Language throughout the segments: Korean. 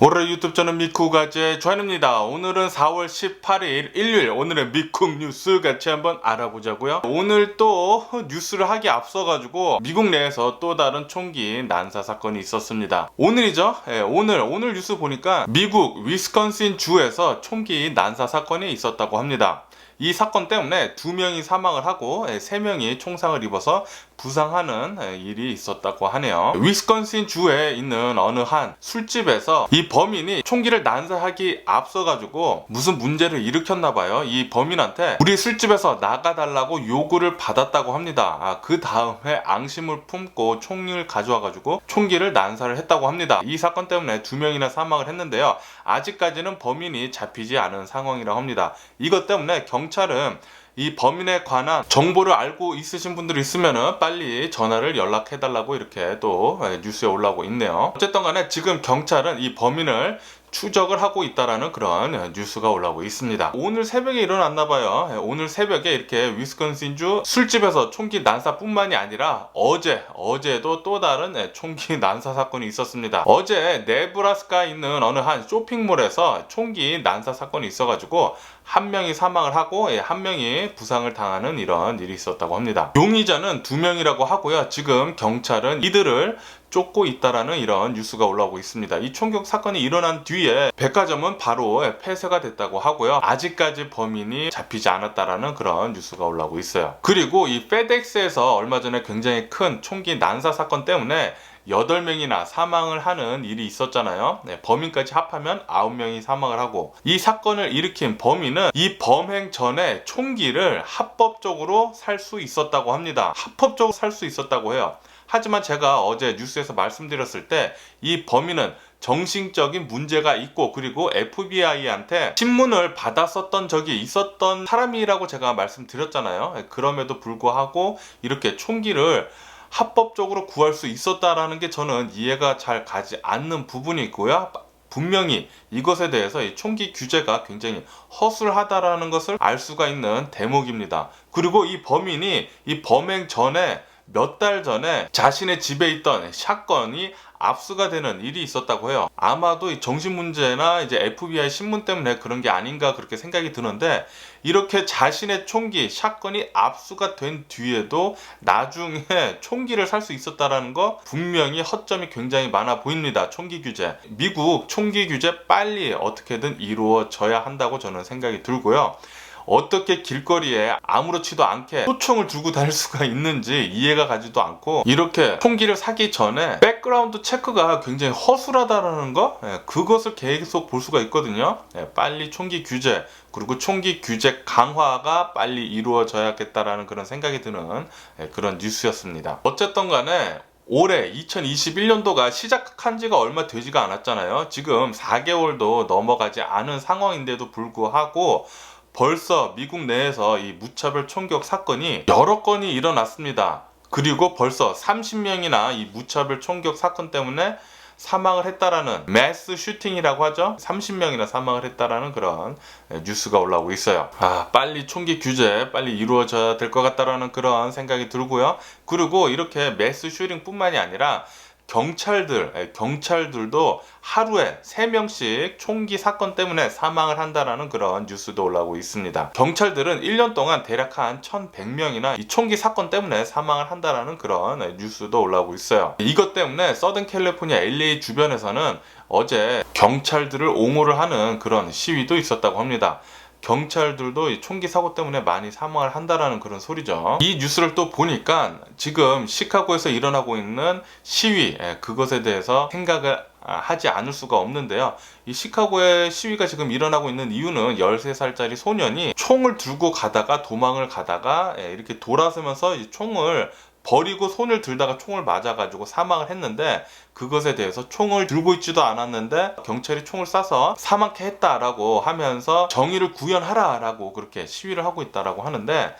올해 유튜브 저는 미쿠가제 조한입니다. 오늘은 4월 18일 일요일, 오늘의 미국 뉴스 같이 한번 알아보자고요. 오늘 또 뉴스를 하기 앞서가지고 미국 내에서 또 다른 총기 난사 사건이 있었습니다. 오늘이죠? 오늘 뉴스 보니까 미국 위스콘신 주에서 총기 난사 사건이 있었다고 합니다. 이 사건 때문에 2명이 사망을 하고 3명이 총상을 입어서 부상하는 일이 있었다고 하네요. 위스콘신 주에 있는 어느 한 술집에서 이 범인이 총기를 난사하기 앞서가지고 무슨 문제를 일으켰나봐요. 이 범인한테 우리 술집에서 나가달라고 요구를 받았다고 합니다. 그 다음에 앙심을 품고 총을 가져와가지고 총기를 난사를 했다고 합니다. 이 사건 때문에 2명이나 사망을 했는데요. 아직까지는 범인이 잡히지 않은 상황이라고 합니다. 이것 때문에 경찰은 이 범인에 관한 정보를 알고 있으신 분들이 있으면 빨리 전화를 연락해달라고 이렇게 또 뉴스에 올라오고 있네요. 어쨌든 간에 지금 경찰은 이 범인을 추적을 하고 있다라는 그런 뉴스가 올라오고 있습니다. 오늘 새벽에 일어났나봐요. 오늘 새벽에 이렇게 위스콘신주 술집에서 총기 난사뿐만이 아니라 어제도 또 다른 총기 난사 사건이 있었습니다. 어제 네브라스카에 있는 어느 한 쇼핑몰에서 총기 난사 사건이 있어가지고 한 명이 사망을 하고 한 명이 부상을 당하는 이런 일이 있었다고 합니다. 용의자는 2명이라고 하고요. 지금 경찰은 이들을 쫓고 있다라는 이런 뉴스가 올라오고 있습니다. 이 총격 사건이 일어난 뒤에 백화점은 바로 폐쇄가 됐다고 하고요. 아직까지 범인이 잡히지 않았다라는 그런 뉴스가 올라오고 있어요. 그리고 이 페덱스에서 얼마 전에 굉장히 큰 총기 난사 사건 때문에 8명이나 사망을 하는 일이 있었잖아요. 범인까지 합하면 9명이 사망을 하고, 이 사건을 일으킨 범인은 이 범행 전에 총기를 합법적으로 살 수 있었다고 합니다. 합법적으로 살 수 있었다고 해요. 하지만 제가 어제 뉴스에서 말씀드렸을 때 이 범인은 정신적인 문제가 있고, 그리고 FBI한테 신문을 받았었던 적이 있었던 사람이라고 제가 말씀드렸잖아요. 그럼에도 불구하고 이렇게 총기를 합법적으로 구할 수 있었다라는 게 저는 이해가 잘 가지 않는 부분이 있고요. 분명히 이것에 대해서 이 총기 규제가 굉장히 허술하다라는 것을 알 수가 있는 대목입니다. 그리고 이 범인이 이 범행 전에 몇 달 전에 자신의 집에 있던 샷건이 압수가 되는 일이 있었다고 해요. 아마도 이 정신문제나 이제 FBI 신문 때문에 그런 게 아닌가 그렇게 생각이 드는데, 이렇게 자신의 총기, 샷건이 압수가 된 뒤에도 나중에 총기를 살 수 있었다라는 거 분명히 허점이 굉장히 많아 보입니다. 총기 규제. 미국 총기 규제 빨리 어떻게든 이루어져야 한다고 저는 생각이 들고요. 어떻게 길거리에 아무렇지도 않게 소총을 들고 다닐 수가 있는지 이해가 가지도 않고, 이렇게 총기를 사기 전에 백그라운드 체크가 굉장히 허술하다라는 거, 그것을 계속 볼 수가 있거든요. 빨리 총기 규제, 그리고 총기 규제 강화가 빨리 이루어져야겠다라는 그런 생각이 드는 그런 뉴스였습니다. 어쨌든 간에 올해 2021년도가 시작한 지가 얼마 되지가 않았잖아요. 지금 4개월도 넘어가지 않은 상황인데도 불구하고 벌써 미국 내에서 이 무차별 총격 사건이 여러 건이 일어났습니다. 그리고 벌써 30명이나 이 무차별 총격 사건 때문에 사망을 했다라는, 매스 슈팅이라고 하죠. 30명이나 사망을 했다라는 그런 뉴스가 올라오고 있어요. 빨리 총기 규제 빨리 이루어져야 될 것 같다라는 그런 생각이 들고요. 그리고 이렇게 매스 슈팅뿐만이 아니라 경찰들도 하루에 3명씩 총기 사건 때문에 사망을 한다라는 그런 뉴스도 올라오고 있습니다. 경찰들은 1년 동안 대략 한 1100명이나 이 총기 사건 때문에 사망을 한다라는 그런 뉴스도 올라오고 있어요. 이것 때문에 서든 캘리포니아 LA 주변에서는 어제 경찰들을 옹호를 하는 그런 시위도 있었다고 합니다. 경찰들도 이 총기 사고 때문에 많이 사망을 한다라는 그런 소리죠. 이 뉴스를 또 보니까 지금 시카고에서 일어나고 있는 시위, 그것에 대해서 생각을 하지 않을 수가 없는데요. 이 시카고의 시위가 지금 일어나고 있는 이유는 13살짜리 소년이 총을 들고 가다가 도망을 가다가 이렇게 돌아서면서 이 총을 버리고 손을 들다가 총을 맞아가지고 사망을 했는데, 그것에 대해서 총을 들고 있지도 않았는데 경찰이 총을 쏴서 사망케 했다라고 하면서 정의를 구현하라라고 그렇게 시위를 하고 있다라고 하는데,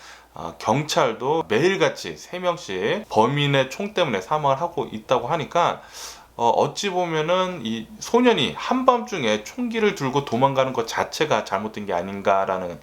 경찰도 매일같이 3명씩 범인의 총 때문에 사망을 하고 있다고 하니까 어찌 보면은 이 소년이 한밤중에 총기를 들고 도망가는 것 자체가 잘못된 게 아닌가라는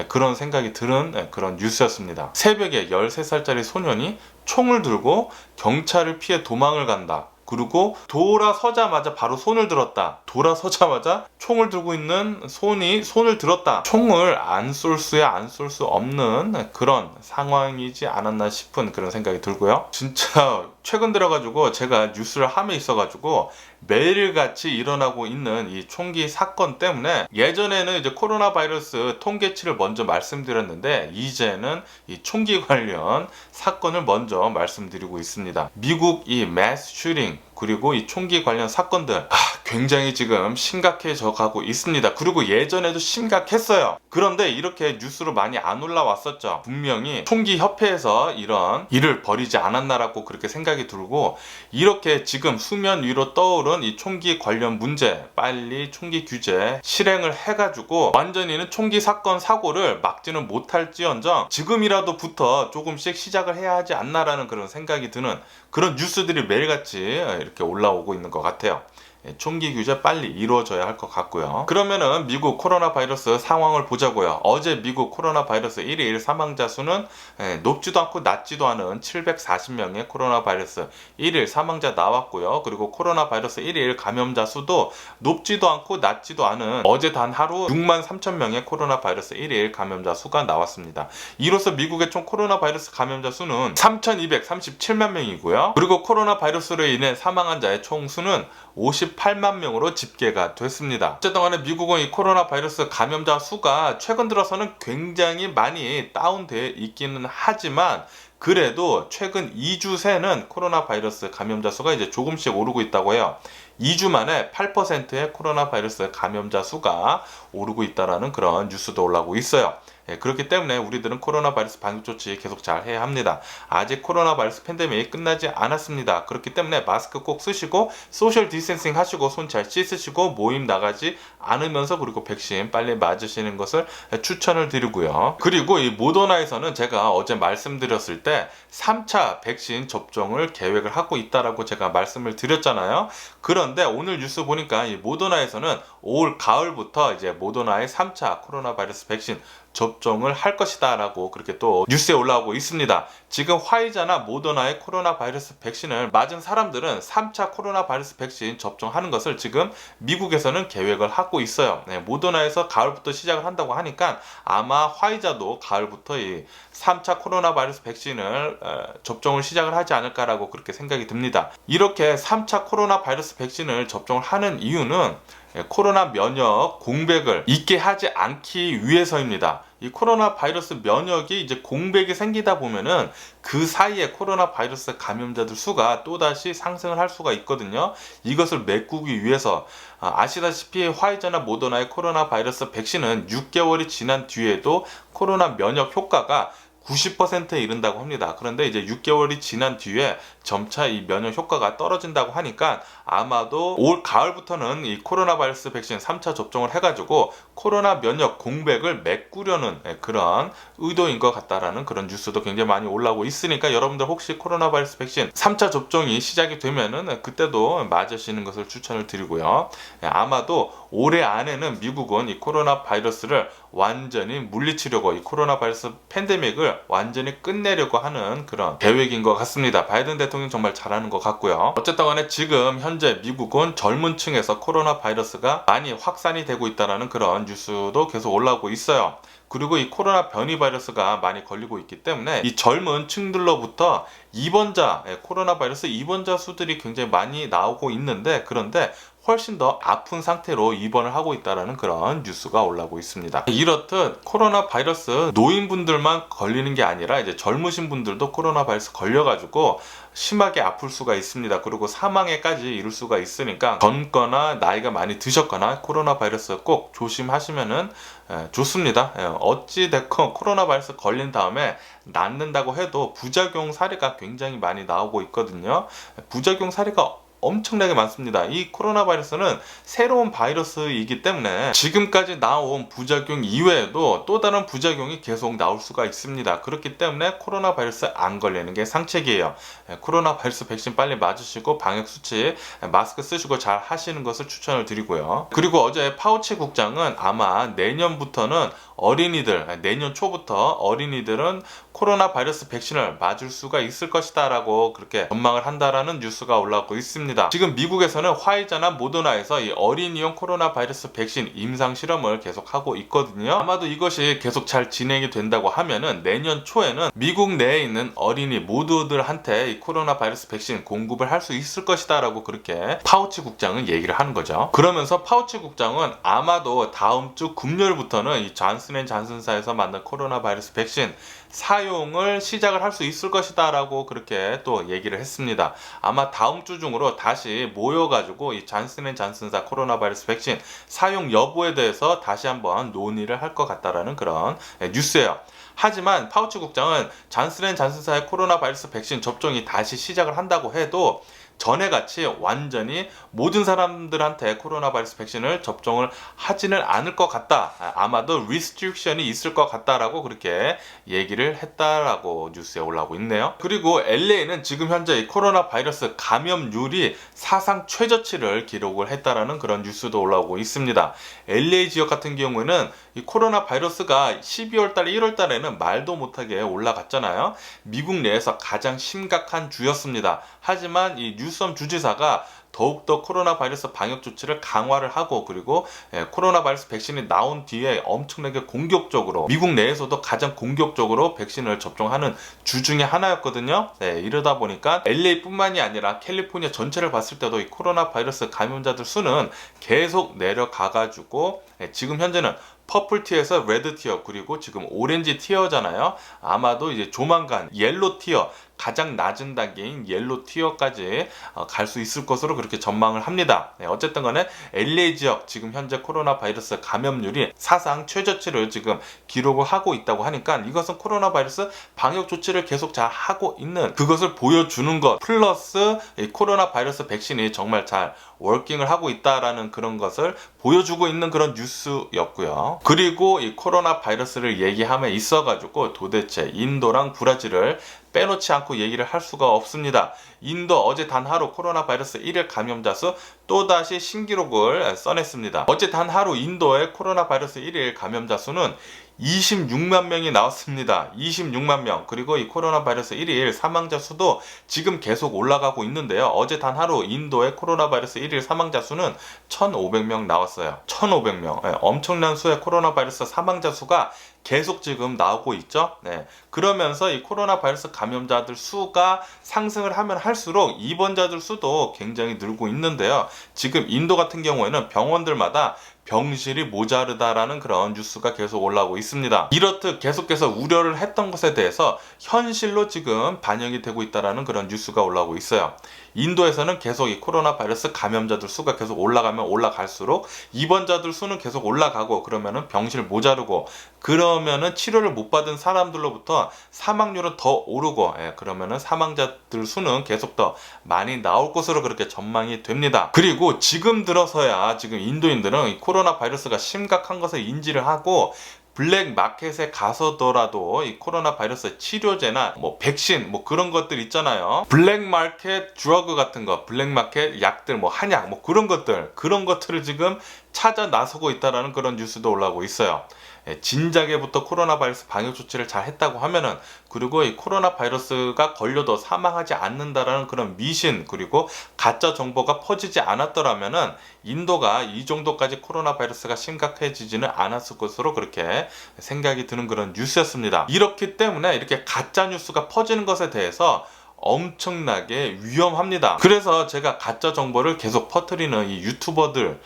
그런 생각이 드는 그런 뉴스였습니다. 새벽에 13살짜리 소년이 총을 들고 경찰을 피해 도망을 간다. 그리고 돌아서자마자 바로 손을 들었다. 돌아서자마자 총을 들고 있는 손을 들었다. 총을 안 쏠 수야 안 쏠 수 없는 그런 상황이지 않았나 싶은 그런 생각이 들고요. 진짜 최근 들어가지고 제가 뉴스를 함에 있어가지고 매일같이 일어나고 있는 이 총기 사건 때문에 예전에는 이제 코로나 바이러스 통계치를 먼저 말씀드렸는데 이제는 이 총기 관련 사건을 먼저 말씀드리고 있습니다. 미국 이 매스 슈팅 그리고 이 총기 관련 사건들 굉장히 지금 심각해져 가고 있습니다. 그리고 예전에도 심각했어요. 그런데 이렇게 뉴스로 많이 안 올라왔었죠. 분명히 총기 협회에서 이런 일을 벌이지 않았나라고 그렇게 생각이 들고 이렇게 지금 수면 위로 떠오른 이 총기 관련 문제 빨리 총기 규제 실행을 해가지고 완전히는 총기 사건 사고를 막지는 못할지언정 지금이라도부터 조금씩 시작을 해야 하지 않나라는 그런 생각이 드는 그런 뉴스들이 매일같이 이렇게 올라오고 있는 것 같아요. 총기 규제 빨리 이루어져야 할 것 같고요. 그러면은 미국 코로나 바이러스 상황을 보자고요. 어제 미국 코로나 바이러스 1일 사망자 수는 높지도 않고 낮지도 않은 740명의 코로나 바이러스 1일 사망자 나왔고요. 그리고 코로나 바이러스 1일 감염자 수도 높지도 않고 낮지도 않은 어제 단 하루 6만 3천 명의 코로나 바이러스 1일 감염자 수가 나왔습니다. 이로써 미국의 총 코로나 바이러스 감염자 수는 3,237만 명이고요. 그리고 코로나 바이러스로 인해 사망한 자의 총 수는 58만 명으로 집계가 됐습니다. 어쨌든 간에 미국은 이 코로나 바이러스 감염자 수가 최근 들어서는 굉장히 많이 다운되어 있기는 하지만 그래도 최근 2주 새는 코로나 바이러스 감염자 수가 이제 조금씩 오르고 있다고 해요. 2주 만에 8%의 코로나 바이러스 감염자 수가 오르고 있다라는 그런 뉴스도 올라오고 있어요. 그렇기 때문에 우리들은 코로나 바이러스 방역 조치 계속 잘 해야 합니다. 아직 코로나 바이러스 팬데믹이 끝나지 않았습니다. 그렇기 때문에 마스크 꼭 쓰시고 소셜 디스텐싱 하시고 손 잘 씻으시고 모임 나가지 않으면서 그리고 백신 빨리 맞으시는 것을 추천을 드리고요. 그리고 이 모더나에서는 제가 어제 말씀드렸을 때 3차 백신 접종을 계획을 하고 있다라고 제가 말씀을 드렸잖아요. 그런데 오늘 뉴스 보니까 이 모더나에서는 올 가을부터 이제 모더나의 3차 코로나 바이러스 백신 접종을 할 것이다 라고 그렇게 또 뉴스에 올라오고 있습니다. 지금 화이자나 모더나의 코로나 바이러스 백신을 맞은 사람들은 3차 코로나 바이러스 백신 접종하는 것을 지금 미국에서는 계획을 하고 있어요. 모더나에서 가을부터 시작을 한다고 하니까 아마 화이자도 가을부터 이 3차 코로나 바이러스 백신을 접종을 시작을 하지 않을까라고 그렇게 생각이 듭니다. 이렇게 3차 코로나 바이러스 백신을 접종을 하는 이유는 코로나 면역 공백을 있게 하지 않기 위해서입니다. 이 코로나 바이러스 면역이 이제 공백이 생기다 보면은 그 사이에 코로나 바이러스 감염자들 수가 또다시 상승을 할 수가 있거든요. 이것을 메꾸기 위해서 아시다시피 화이자나 모더나의 코로나 바이러스 백신은 6개월이 지난 뒤에도 코로나 면역 효과가 90%에 이른다고 합니다. 그런데 이제 6개월이 지난 뒤에 점차 이 면역 효과가 떨어진다고 하니까 아마도 올 가을부터는 이 코로나 바이러스 백신 3차 접종을 해가지고 코로나 면역 공백을 메꾸려는 그런 의도인 것 같다라는 그런 뉴스도 굉장히 많이 올라오고 있으니까 여러분들 혹시 코로나 바이러스 백신 3차 접종이 시작이 되면은 그때도 맞으시는 것을 추천을 드리고요. 아마도 올해 안에는 미국은 이 코로나 바이러스를 완전히 물리치려고 이 코로나 바이러스 팬데믹을 완전히 끝내려고 하는 그런 계획인 것 같습니다. 바이든 대통령 정말 잘하는 것 같고요. 어쨌든 간에 지금 현재 미국은 젊은 층에서 코로나 바이러스가 많이 확산이 되고 있다는 그런 뉴스도 계속 올라오고 있어요. 그리고 이 코로나 변이 바이러스가 많이 걸리고 있기 때문에 이 젊은 층들로부터 코로나 바이러스 입원자 수들이 굉장히 많이 나오고 있는데 그런데 훨씬 더 아픈 상태로 입원을 하고 있다는 그런 뉴스가 올라오고 있습니다. 이렇듯 코로나 바이러스 노인분들만 걸리는 게 아니라 이제 젊으신 분들도 코로나 바이러스 걸려가지고 심하게 아플 수가 있습니다. 그리고 사망에까지 이를 수가 있으니까 젊거나 나이가 많이 드셨거나 코로나 바이러스 꼭 조심하시면은 좋습니다. 어찌 됐건 코로나 바이러스 걸린 다음에 낫는다고 해도 부작용 사례가 굉장히 많이 나오고 있거든요. 부작용 사례가 엄청나게 많습니다. 이 코로나 바이러스는 새로운 바이러스이기 때문에 지금까지 나온 부작용 이외에도 또 다른 부작용이 계속 나올 수가 있습니다. 그렇기 때문에 코로나 바이러스 안 걸리는 게 상책이에요. 코로나 바이러스 백신 빨리 맞으시고 방역수칙 마스크 쓰시고 잘 하시는 것을 추천을 드리고요. 그리고 어제 파우치 국장은 아마 내년부터는 어린이들, 내년 초부터 어린이들은 코로나 바이러스 백신을 맞을 수가 있을 것이다 라고 그렇게 전망을 한다라는 뉴스가 올라오고 있습니다. 지금 미국에서는 화이자나 모더나에서 이 어린이용 코로나 바이러스 백신 임상 실험을 계속하고 있거든요. 아마도 이것이 계속 잘 진행이 된다고 하면은 내년 초에는 미국 내에 있는 어린이 모두들한테 이 코로나 바이러스 백신 공급을 할 수 있을 것이다 라고 그렇게 파우치 국장은 얘기를 하는 거죠. 그러면서 파우치 국장은 아마도 다음 주 금요일부터는 이 존슨앤존슨사에서 만든 코로나 바이러스 백신 사용을 시작을 할 수 있을 것이다 라고 그렇게 또 얘기를 했습니다. 아마 다음 주 중으로 다시 모여가지고 이 존슨앤존슨사 코로나 바이러스 백신 사용 여부에 대해서 다시 한번 논의를 할 것 같다라는 그런 뉴스예요. 하지만 파우치 국장은 존슨앤존슨사의 코로나 바이러스 백신 접종이 다시 시작을 한다고 해도 전에 같이 완전히 모든 사람들한테 코로나 바이러스 백신을 접종을 하지는 않을 것 같다. 아마도 리스트릭션이 있을 것 같다라고 그렇게 얘기를 했다라고 뉴스에 올라오고 있네요. 그리고 LA는 지금 현재 이 코로나 바이러스 감염률이 사상 최저치를 기록을 했다라는 그런 뉴스도 올라오고 있습니다. LA 지역 같은 경우에는 이 코로나 바이러스가 12월 달, 1월 달에는 말도 못하게 올라갔잖아요. 미국 내에서 가장 심각한 주였습니다. 하지만 이 뉴섬 주지사가 더욱더 코로나 바이러스 방역 조치를 강화를 하고 그리고 코로나 바이러스 백신이 나온 뒤에 엄청나게 공격적으로 미국 내에서도 가장 공격적으로 백신을 접종하는 주 중에 하나였거든요. 이러다 보니까 LA뿐만이 아니라 캘리포니아 전체를 봤을 때도 이 코로나 바이러스 감염자들 수는 계속 내려가가지고 지금 현재는 퍼플 티어에서 레드 티어 그리고 지금 오렌지 티어잖아요. 아마도 이제 조만간 옐로 티어 가장 낮은 단계인 옐로 티어까지 갈 수 있을 것으로 그렇게 전망을 합니다. 어쨌든 간에 LA 지역 지금 현재 코로나 바이러스 감염률이 사상 최저치를 지금 기록을 하고 있다고 하니까 이것은 코로나 바이러스 방역 조치를 계속 잘 하고 있는 그것을 보여주는 것 플러스 이 코로나 바이러스 백신이 정말 잘 워킹을 하고 있다라는 그런 것을 보여주고 있는 그런 뉴스였고요. 그리고 이 코로나 바이러스를 얘기함에 있어가지고 도대체 인도랑 브라질을 빼놓지 않고 얘기를 할 수가 없습니다. 인도 어제 단 하루 코로나 바이러스 1일 감염자 수 또다시 신기록을 써냈습니다. 어제 단 하루 인도의 코로나 바이러스 1일 감염자 수는 26만 명이 나왔습니다. 26만 명. 그리고 이 코로나 바이러스 1일 사망자 수도 지금 계속 올라가고 있는데요. 어제 단 하루 인도의 코로나 바이러스 1일 사망자 수는 1,500명 나왔어요. 1,500명. 엄청난 수의 코로나 바이러스 사망자 수가 계속 지금 나오고 있죠. 그러면서 이 코로나 바이러스 감염자들 수가 상승을 하면 할수록 입원자들 수도 굉장히 늘고 있는데요. 지금 인도 같은 경우에는 병원들마다 병실이 모자르다라는 그런 뉴스가 계속 올라오고 있습니다. 이렇듯 계속해서 우려를 했던 것에 대해서 현실로 지금 반영이 되고 있다라는 그런 뉴스가 올라오고 있어요. 인도에서는 계속 이 코로나 바이러스 감염자들 수가 계속 올라가면 올라갈수록 입원자들 수는 계속 올라가고 그러면은 병실 모자르고 그러면은 치료를 못 받은 사람들로부터 사망률은 더 오르고 그러면은 사망자들 수는 계속 더 많이 나올 것으로 그렇게 전망이 됩니다. 그리고 지금 들어서야 지금 인도인들은 이 코로나 바이러스가 심각한 것을 인지를 하고 블랙 마켓에 가서더라도 이 코로나 바이러스 치료제나 뭐 백신 뭐 그런 것들 있잖아요. 블랙 마켓 드러그 같은 거, 블랙 마켓 약들 뭐 한약 뭐 그런 것들을 지금 찾아 나서고 있다라는 그런 뉴스도 올라오고 있어요. 진작에부터 코로나 바이러스 방역 조치를 잘 했다고 하면은 그리고 이 코로나 바이러스가 걸려도 사망하지 않는다라는 그런 미신 그리고 가짜 정보가 퍼지지 않았더라면은 인도가 이 정도까지 코로나 바이러스가 심각해지지는 않았을 것으로 그렇게 생각이 드는 그런 뉴스였습니다. 이렇기 때문에 이렇게 가짜 뉴스가 퍼지는 것에 대해서 엄청나게 위험합니다. 그래서 제가 가짜 정보를 계속 퍼뜨리는 이 유튜버들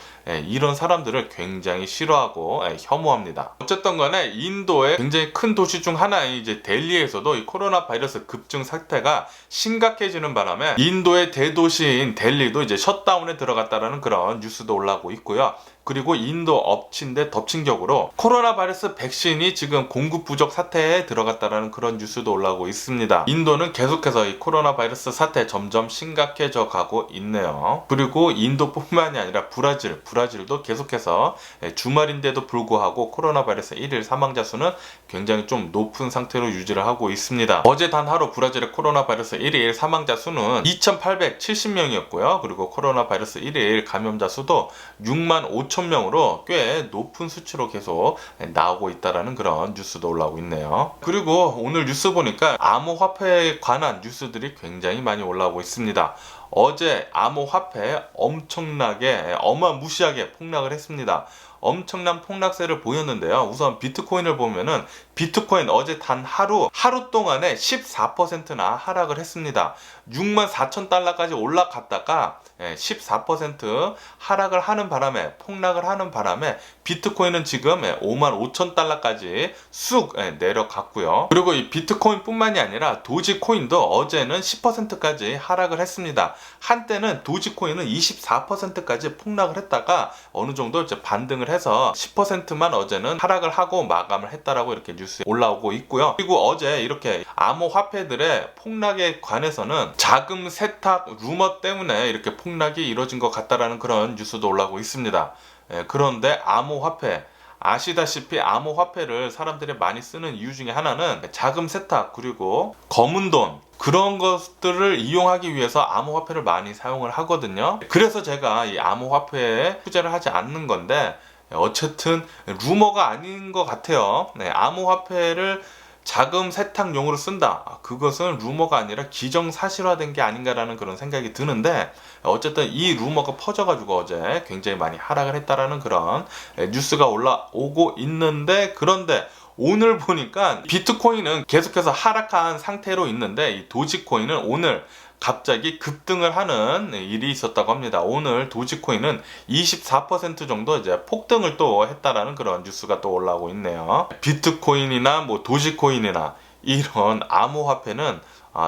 이런 사람들을 굉장히 싫어하고 혐오합니다. 어쨌든 간에 인도의 굉장히 큰 도시 중 하나인 이제 델리에서도 이 코로나 바이러스 급증 사태가 심각해지는 바람에 인도의 대도시인 델리도 이제 셧다운에 들어갔다라는 그런 뉴스도 올라오고 있고요. 그리고 인도 엎친 데 덮친 격으로 코로나 바이러스 백신이 지금 공급 부족 사태에 들어갔다라는 그런 뉴스도 올라오고 있습니다. 인도는 계속해서 이 코로나 바이러스 사태 점점 심각해져 가고 있네요. 그리고 인도뿐만이 아니라 브라질 브라질도 계속해서 주말인데도 불구하고 코로나 바이러스 1일 사망자 수는 굉장히 좀 높은 상태로 유지를 하고 있습니다. 어제 단 하루 브라질의 코로나 바이러스 1일 사망자 수는 2,870명이었고요. 그리고 코로나 바이러스 1일 감염자 수도 6만 5천 명으로 꽤 높은 수치로 계속 나오고 있다라는 그런 뉴스도 올라오고 있네요. 그리고 오늘 뉴스 보니까 암호화폐에 관한 뉴스들이 굉장히 많이 올라오고 있습니다. 어제 암호화폐 엄청나게 어마무시하게 폭락을 했습니다. 엄청난 폭락세를 보였는데요. 우선 비트코인을 보면은 비트코인 어제 단 하루 동안에 14%나 하락을 했습니다. 6만 4천 달러까지 올라갔다가 14% 하락을 하는 바람에 폭락을 하는 바람에 비트코인은 지금 5만 5천 달러까지 쑥 내려갔고요. 그리고 이 비트코인 뿐만이 아니라 도지코인도 어제는 10%까지 하락을 했습니다. 한때는 도지코인은 24%까지 폭락을 했다가 어느 정도 이제 반등을 해서 10%만 어제는 하락을 하고 마감을 했다라고 이렇게 뉴스에 올라오고 있고요. 그리고 어제 이렇게 암호화폐들의 폭락에 관해서는 자금 세탁 루머 때문에 이렇게 폭락이 이루어진 것 같다라는 그런 뉴스도 올라오고 있습니다. 그런데 암호화폐 아시다시피 암호화폐를 사람들이 많이 쓰는 이유 중에 하나는 자금 세탁 그리고 검은 돈 그런 것들을 이용하기 위해서 암호화폐를 많이 사용을 하거든요. 그래서 제가 이 암호화폐에 투자를 하지 않는 건데 어쨌든 루머가 아닌 것 같아요. 암호화폐를 자금 세탁용으로 쓴다. 그것은 루머가 아니라 기정사실화된 게 아닌가라는 그런 생각이 드는데 어쨌든 이 루머가 퍼져가지고 어제 굉장히 많이 하락을 했다라는 그런 뉴스가 올라오고 있는데 그런데 오늘 보니까 비트코인은 계속해서 하락한 상태로 있는데 이 도지코인은 오늘 갑자기 급등을 하는 일이 있었다고 합니다. 오늘 도지코인은 24% 정도 이제 폭등을 또 했다라는 그런 뉴스가 또 올라오고 있네요. 비트코인이나 뭐 도지코인이나 이런 암호화폐는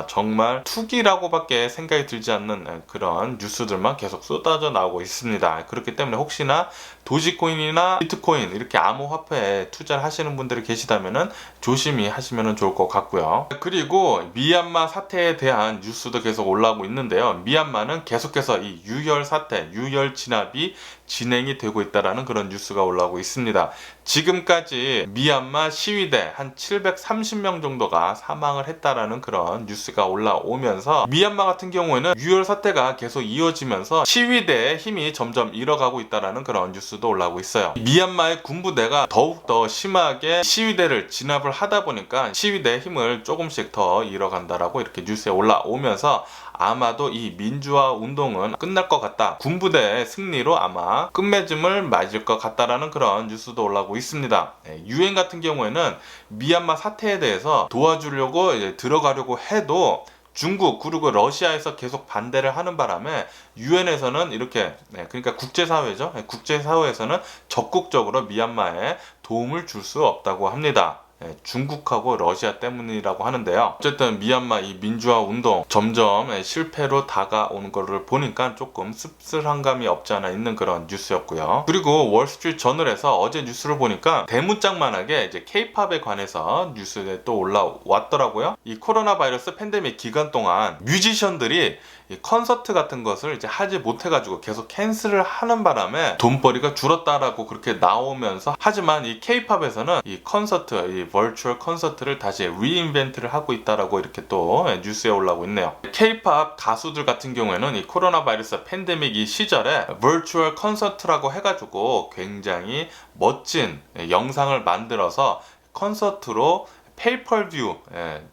정말 투기라고밖에 생각이 들지 않는 그런 뉴스들만 계속 쏟아져 나오고 있습니다. 그렇기 때문에 혹시나 도지코인이나 비트코인 이렇게 암호화폐에 투자를 하시는 분들이 계시다면 조심히 하시면 좋을 것 같고요. 그리고 미얀마 사태에 대한 뉴스도 계속 올라오고 있는데요. 미얀마는 계속해서 이 유혈 사태, 유혈 진압이 진행이 되고 있다라는 그런 뉴스가 올라오고 있습니다. 지금까지 미얀마 시위대 한 730명 정도가 사망을 했다라는 그런 뉴스가 올라오면서 미얀마 같은 경우에는 유혈 사태가 계속 이어지면서 시위대의 힘이 점점 잃어가고 있다라는 그런 뉴스도 올라오고 있어요. 미얀마의 군부대가 더욱더 심하게 시위대를 진압을 하다 보니까 시위대의 힘을 조금씩 더 잃어간다라고 이렇게 뉴스에 올라오면서 아마도 이 민주화 운동은 끝날 것 같다. 군부대의 승리로 아마 끝맺음을 맞을 것 같다라는 그런 뉴스도 올라오고 있습니다. 유엔 같은 경우에는 미얀마 사태에 대해서 도와주려고 이제 들어가려고 해도 중국 그리고 러시아에서 계속 반대를 하는 바람에 유엔에서는 이렇게 그러니까 국제사회죠. 국제사회에서는 적극적으로 미얀마에 도움을 줄 수 없다고 합니다. 중국하고 러시아 때문이라고 하는데요. 어쨌든 미얀마 이 민주화 운동 점점 실패로 다가오는 것을 보니까 조금 씁쓸한 감이 없지 않아 있는 그런 뉴스였고요. 그리고 월스트리트 저널에서 어제 뉴스를 보니까 대문짝만하게 이제 K-팝에 관해서 뉴스에 또 올라왔더라고요. 이 코로나 바이러스 팬데믹 기간 동안 뮤지션들이 이 콘서트 같은 것을 이제 하지 못해가지고 계속 캔슬을 하는 바람에 돈벌이가 줄었다라고 그렇게 나오면서 하지만 이 K-팝에서는 이 콘서트, 이 버추얼 콘서트를 다시 리인벤트를 하고 있다라고 이렇게 또 뉴스에 올라오고 있네요. K-팝 가수들 같은 경우에는 이 코로나 바이러스 팬데믹 이 시절에 버추얼 콘서트라고 해가지고 굉장히 멋진 영상을 만들어서 콘서트로 페이펄뷰,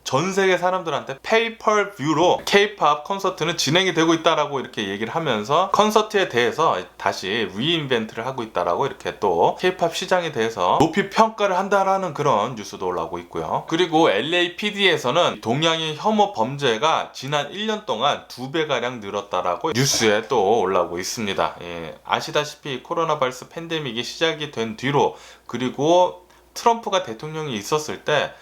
전 세계 사람들한테 페이펄뷰로 K-팝 콘서트는 진행이 되고 있다라고 이렇게 얘기를 하면서 콘서트에 대해서 다시 리인벤트를 하고 있다라고 이렇게 또 K-팝 시장에 대해서 높이 평가를 한다라는 그런 뉴스도 올라오고 있고요. 그리고 LAPD에서는 동양인 혐오 범죄가 지난 1년 동안 2배가량 늘었다라고 뉴스에 또 올라오고 있습니다. 아시다시피 코로나 바이러스 팬데믹이 시작이 된 뒤로 그리고 트럼프가 대통령이 있었을 때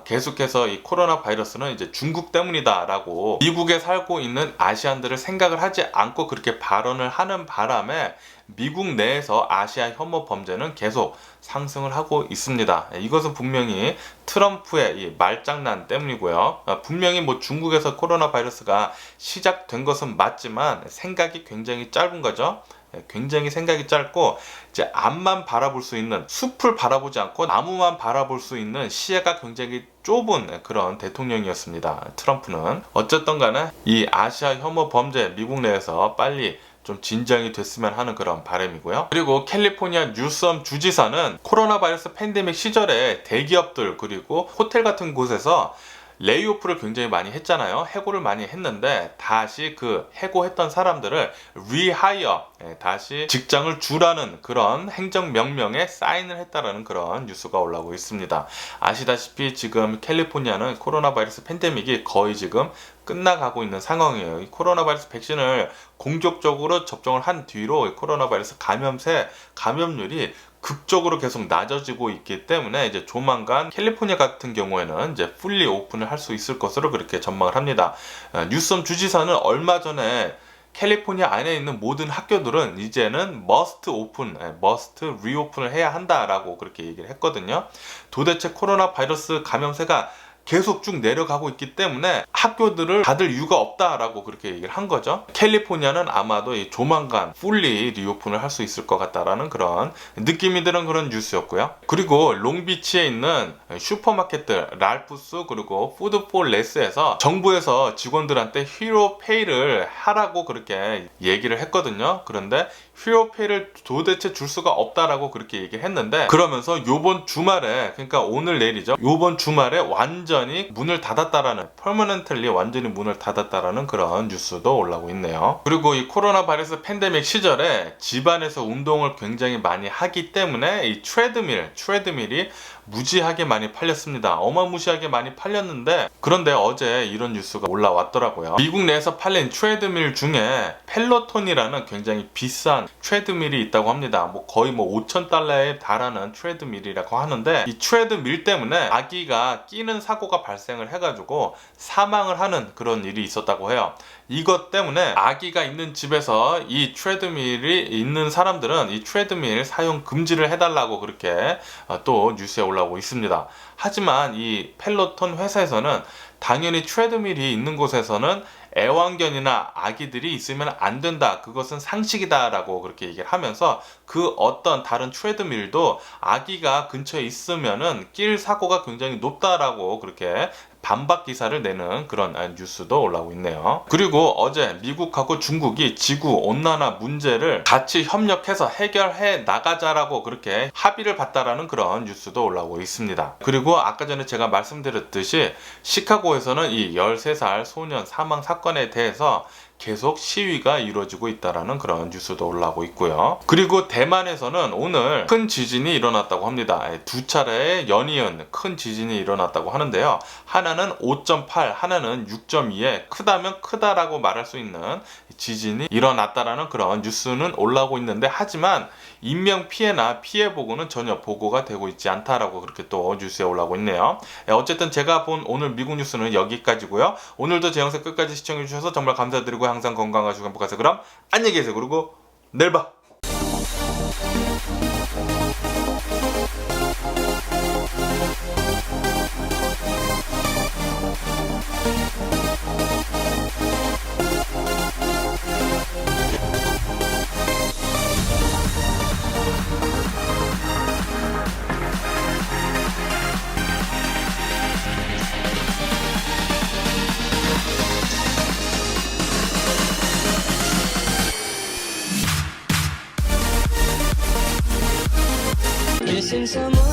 계속해서 이 코로나 바이러스는 이제 중국 때문이다라고 미국에 살고 있는 아시안들을 생각을 하지 않고 그렇게 발언을 하는 바람에 미국 내에서 아시아 혐오 범죄는 계속 상승을 하고 있습니다. 이것은 분명히 트럼프의 이 말장난 때문이고요. 분명히 뭐 중국에서 코로나 바이러스가 시작된 것은 맞지만 생각이 굉장히 짧은 거죠. 굉장히 생각이 짧고 이제 앞만 바라볼 수 있는, 숲을 바라보지 않고 나무만 바라볼 수 있는 시야가 굉장히 좁은 그런 대통령이었습니다. 트럼프는. 어쨌든 간에 이 아시아 혐오 범죄 미국 내에서 빨리 좀 진정이 됐으면 하는 그런 바람이고요. 그리고 캘리포니아 뉴섬 주지사는 코로나 바이러스 팬데믹 시절에 대기업들 그리고 호텔 같은 곳에서 레이오프를 굉장히 많이 했잖아요. 해고를 많이 했는데 다시 그 해고했던 사람들을 리하이어, 다시 직장을 주라는 그런 행정명령에 사인을 했다라는 그런 뉴스가 올라오고 있습니다. 아시다시피 지금 캘리포니아는 코로나 바이러스 팬데믹이 거의 지금 끝나가고 있는 상황이에요. 이 코로나 바이러스 백신을 공격적으로 접종을 한 뒤로 코로나 바이러스 감염률이 극적으로 계속 낮아지고 있기 때문에 이제 조만간 캘리포니아 같은 경우에는 이제 풀리 오픈을 할 수 있을 것으로 그렇게 전망을 합니다. 뉴섬 주지사는 얼마 전에 캘리포니아 안에 있는 모든 학교들은 이제는 머스트 리오픈을 해야 한다라고 그렇게 얘기를 했거든요. 도대체 코로나 바이러스 감염세가 계속 쭉 내려가고 있기 때문에 학교들을 닫을 이유가 없다라고 그렇게 얘기를 한 거죠. 캘리포니아는 아마도 조만간 풀리 리오픈을 할 수 있을 것 같다라는 그런 느낌이 드는 그런 뉴스였고요. 그리고 롱비치에 있는 슈퍼마켓들 랄프스 그리고 푸드폴레스에서 정부에서 직원들한테 히로페이를 하라고 그렇게 얘기를 했거든요. 그런데 히로페이를 도대체 줄 수가 없다라고 그렇게 얘기를 했는데, 그러면서 요번 주말에, 그러니까 오늘 내일이죠, 요번 주말에 완전히 문을 닫았다라는, 퍼머넌틀리 완전히 문을 닫았다라는 그런 뉴스도 올라오고 있네요. 그리고 이 코로나 바이러스 팬데믹 시절에 집안에서 운동을 굉장히 많이 하기 때문에 이 트레드밀이 무지하게 많이 팔렸습니다. 어마무시하게 많이 팔렸는데, 그런데 어제 이런 뉴스가 올라왔더라고요. 미국 내에서 팔린 트레드밀 중에 펠로톤이라는 굉장히 비싼 트레드밀이 있다고 합니다. 거의 5,000달러에 달하는 트레드밀이라고 하는데, 이 트레드밀 때문에 아기가 끼는 사고가 발생을 해가지고 사망을 하는 그런 일이 있었다고 해요. 이것 때문에 아기가 있는 집에서 이 트레드밀이 있는 사람들은 이 트레드밀 사용 금지를 해달라고 그렇게 또 뉴스에 올라오고 있습니다. 하지만 이 펠로톤 회사에서는 당연히 트레드밀이 있는 곳에서는 애완견이나 아기들이 있으면 안 된다. 그것은 상식이다. 라고 그렇게 얘기를 하면서 그 어떤 다른 트레드밀도 아기가 근처에 있으면은 낄 사고가 굉장히 높다라고 그렇게 반박 기사를 내는 그런 뉴스도 올라오고 있네요. 그리고 어제 미국하고 중국이 지구 온난화 문제를 같이 협력해서 해결해 나가자라고 그렇게 합의를 봤다라는 그런 뉴스도 올라오고 있습니다. 그리고 아까 전에 제가 말씀드렸듯이 시카고에서는 이 13살 소년 사망 사건에 대해서 계속 시위가 이루어지고 있다라는 그런 뉴스도 올라오고 있고요. 그리고 대만에서는 오늘 큰 지진이 일어났다고 합니다. 두 차례의 연이은 큰 지진이 일어났다고 하는데요. 하나는 5.8, 하나는 6.2에 크다면 크다라고 말할 수 있는 지진이 일어났다라는 그런 뉴스는 올라오고 있는데, 하지만 인명 피해나 피해 보고는 전혀 보고가 되고 있지 않다라고 그렇게 또 뉴스에 올라오고 있네요. 어쨌든 제가 본 오늘 미국 뉴스는 여기까지고요. 오늘도 제 영상 끝까지 시청해 주셔서 정말 감사드리고 항상 건강하시고 행복하세요. 그럼 안녕히 계세요. 그리고 내일 봐. Missing someone